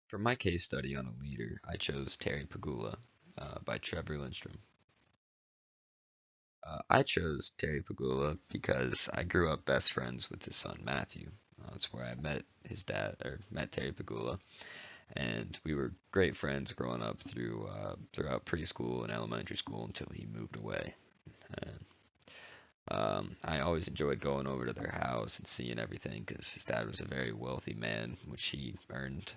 For my case study on a leader, I chose Terry Pegula by Trevor Lindstrom. I chose Terry Pegula because I grew up best friends with his son Matthew. That's where I met his dad, or met Terry Pegula, and we were great friends growing up throughout preschool and elementary school until he moved away. And I always enjoyed going over to their house and seeing everything because his dad was a very wealthy man, which he earned.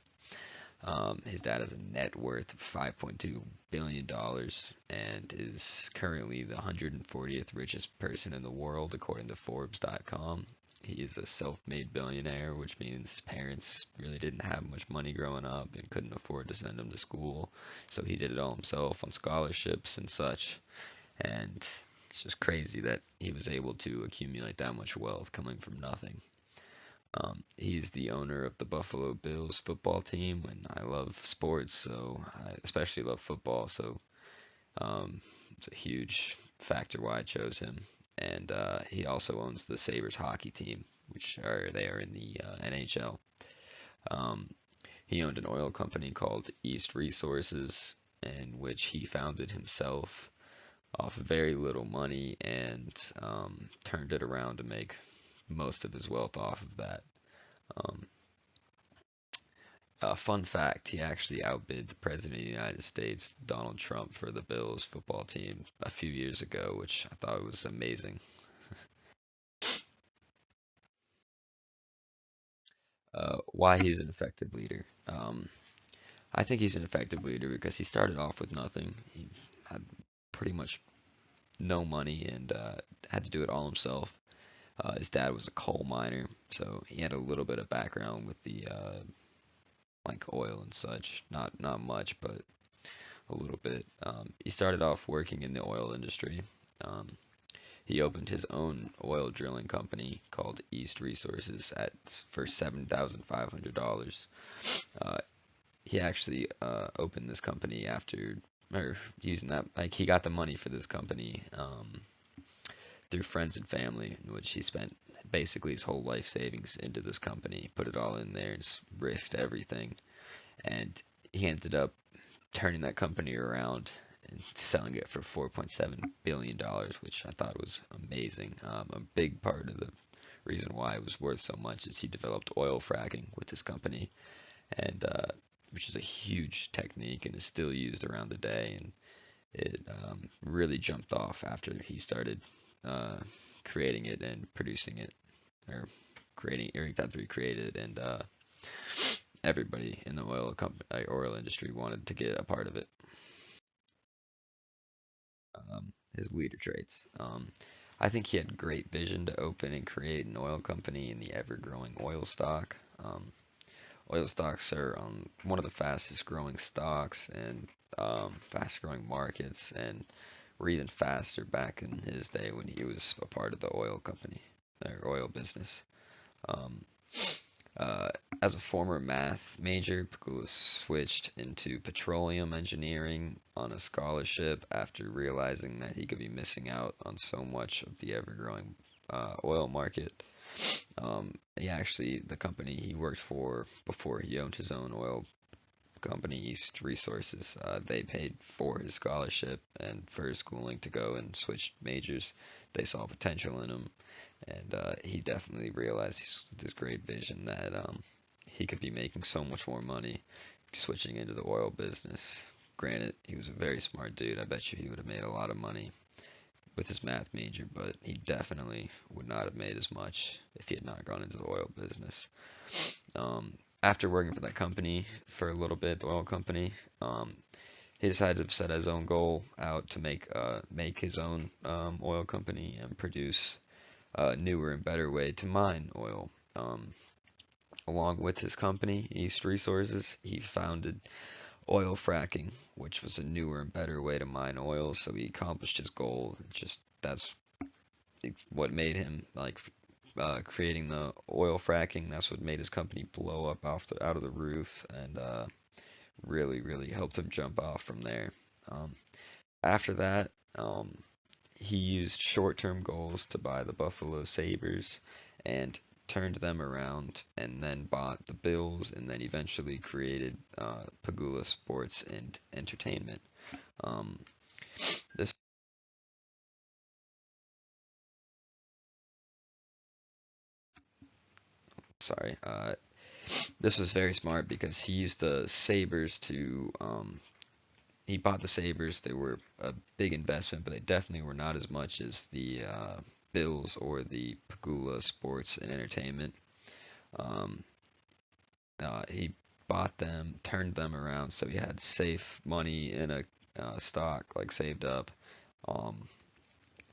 His dad has a net worth of $5.2 billion dollars and is currently the 140th richest person in the world, according to Forbes.com. He is a self-made billionaire, which means his parents really didn't have much money growing up and couldn't afford to send him to school, so he did it all himself on scholarships and such. And it's just crazy that he was able to accumulate that much wealth coming from nothing. He's the owner of the Buffalo Bills football team, and I love sports, so I especially love football, so it's a huge factor why I chose him. And he also owns the Sabres hockey team, which are they are in the NHL. Um, he owned an oil company called East Resources, in which he founded himself off very little money and turned it around to make most of his wealth off of that. Um, Fun fact, he actually outbid the President of the United States, Donald Trump, for the Bills football team a few years ago, which I thought was amazing. Why he's an effective leader. I think he's an effective leader because he started off with nothing. He had pretty much no money and had to do it all himself. His dad was a coal miner, so he had a little bit of background with the like oil and such. Not much, but a little bit. He started off working in the oil industry. Um, he opened his own oil drilling company called East Resources at for $7,500. Uh, he actually opened this company after or using that like he got the money for this company through friends and family, in which he spent basically his whole life savings into this company, put it all in there, and risked everything. And he ended up turning that company around and selling it for $4.7 billion, dollars, which I thought was amazing. A big part of the reason why it was worth so much is he developed oil fracking with this company, and which is a huge technique and is still used around today. And it really jumped off after he started uh, creating it and producing it, or creating, or after he created it, and everybody in the oil industry wanted to get a part of it. His leader traits. I think he had great vision to open and create an oil company in the ever-growing oil stock. Oil stocks are one of the fastest growing stocks and fast growing markets, and were even faster back in his day when he was a part of the oil company or oil business. Um, uh, as a former math major, Pagula switched into petroleum engineering on a scholarship after realizing that he could be missing out on so much of the ever-growing oil market. The company he worked for before he owned his own oil company, East Resources, they paid for his scholarship and for his schooling to go and switch majors. They saw potential in him, and he definitely realized his great vision that he could be making so much more money switching into the oil business. Granted, he was a very smart dude. I bet you he would have made a lot of money with his math major, but he definitely would not have made as much if he had not gone into the oil business. After working for that company for a little bit, the oil company, he decided to set his own goal out to make his own oil company and produce a newer and better way to mine oil. Along with his company, East Resources, he founded oil fracking, which was a newer and better way to mine oil. So he accomplished his goal. Just that's what made him like creating the oil fracking. That's what made his company blow up out of the roof, and really helped him jump off from there. Um, After that, he used short-term goals to buy the Buffalo Sabres, and turned them around, and then bought the Bills, and then eventually created Pegula Sports and Entertainment. Um, this, sorry, this was very smart because he used the Sabres to he bought the Sabres. They were a big investment, but they definitely were not as much as the Bills or the Pegula Sports and Entertainment. Um, he bought them, turned them around, so he had safe money in a stock, like saved up. Um,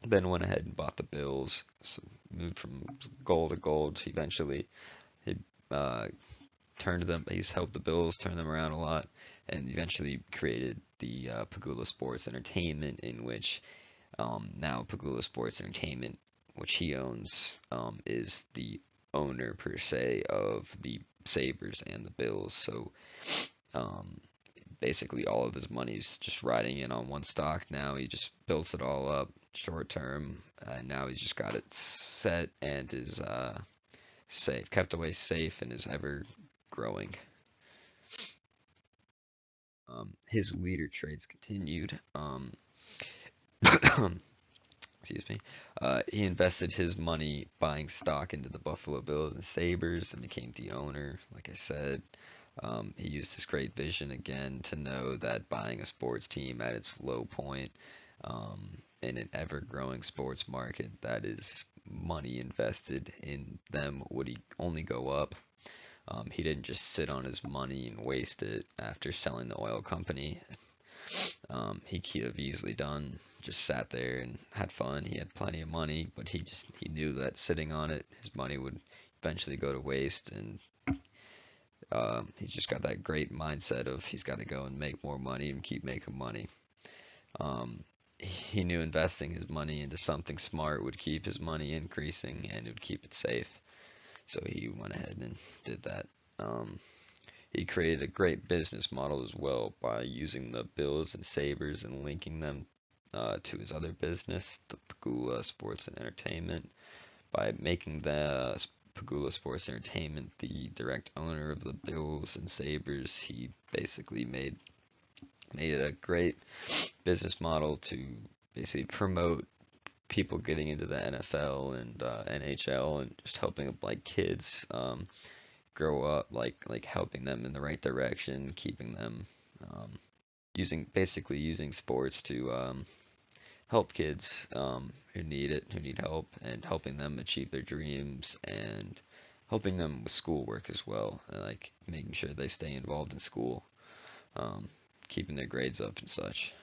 then went ahead and bought the Bills, so moved from gold to gold. Eventually, he uh, turned them. He's helped the Bills turn them around a lot, and eventually created the Pagula Sports Entertainment, in which now Pagula Sports Entertainment, which he owns, is the owner per se of the Sabres and the Bills. So um, basically, all of his money's just riding in on one stock now. He just built it all up short term, and now he's just got it set and is safe, kept away safe, and is ever growing. His leader trades continued. Excuse me. He invested his money buying stock into the Buffalo Bills and Sabres and became the owner. Like I said, he used his great vision again to know that buying a sports team at its low point in an ever-growing sports market that is money invested in them would only go up. He didn't just sit on his money and waste it after selling the oil company. He could have easily done just sat there and had fun. He had plenty of money, but he knew that sitting on it, his money would eventually go to waste, and he's just got that great mindset of he's got to go and make more money and keep making money. He knew investing his money into something smart would keep his money increasing and it would keep it safe. So he went ahead and did that. Um, he created a great business model as well by using the Bills and Sabres and linking them to his other business, the Pagula Sports and Entertainment, by making the Pagula Sports Entertainment the direct owner of the Bills and Sabres. He basically made it a great business model to basically promote people getting into the NFL and NHL and just helping like kids grow up, like helping them in the right direction, keeping them um, using sports to help kids who need it, who need help, and helping them achieve their dreams and helping them with schoolwork as well, and, like making sure they stay involved in school, um, keeping their grades up and such.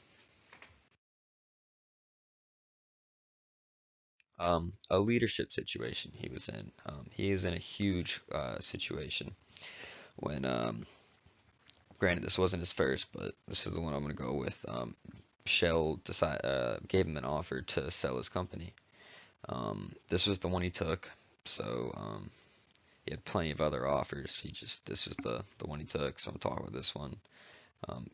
A leadership situation he was in. He was in a huge situation when, granted, this wasn't his first, but this is the one I'm gonna go with. Shell gave him an offer to sell his company. This was the one he took. So he had plenty of other offers. This was the one he took. So I'm talking about this one. Um,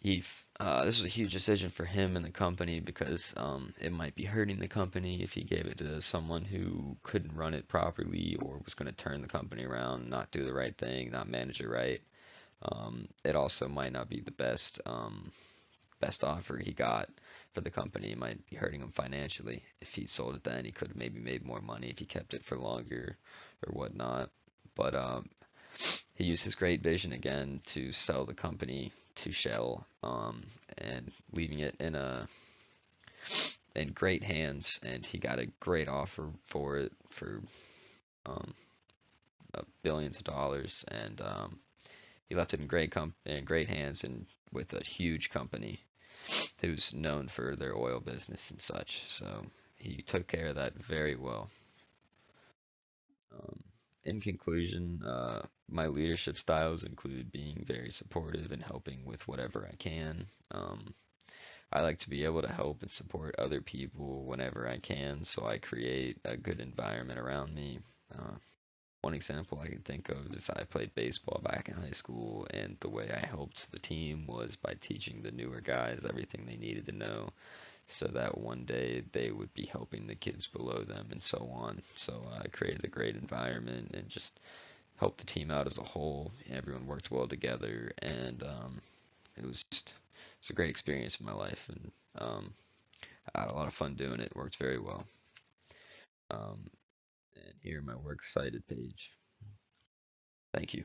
this was a huge decision for him and the company because it might be hurting the company if he gave it to someone who couldn't run it properly or was going to turn the company around, not do the right thing, not manage it right. It also might not be the best offer he got for the company. It might be hurting him financially. If he sold it then, he could have maybe made more money if he kept it for longer or whatnot. But he used his great vision again to sell the company to Shell, and leaving it in great hands. And he got a great offer for it for um, billions of dollars, and he left it in great hands and with a huge company who's known for their oil business and such. So he took care of that very well. Um, in conclusion, my leadership styles include being very supportive and helping with whatever I can. I like to be able to help and support other people whenever I can, so I create a good environment around me. Uh, One example I can think of is I played baseball back in high school, and the way I helped the team was by teaching the newer guys everything they needed to know so that one day they would be helping the kids below them and so on. So I created a great environment and just helped the team out as a whole. Everyone worked well together, and it was just it's a great experience in my life, and I had a lot of fun doing it. It worked very well. Um, and here my works cited page. Thank you.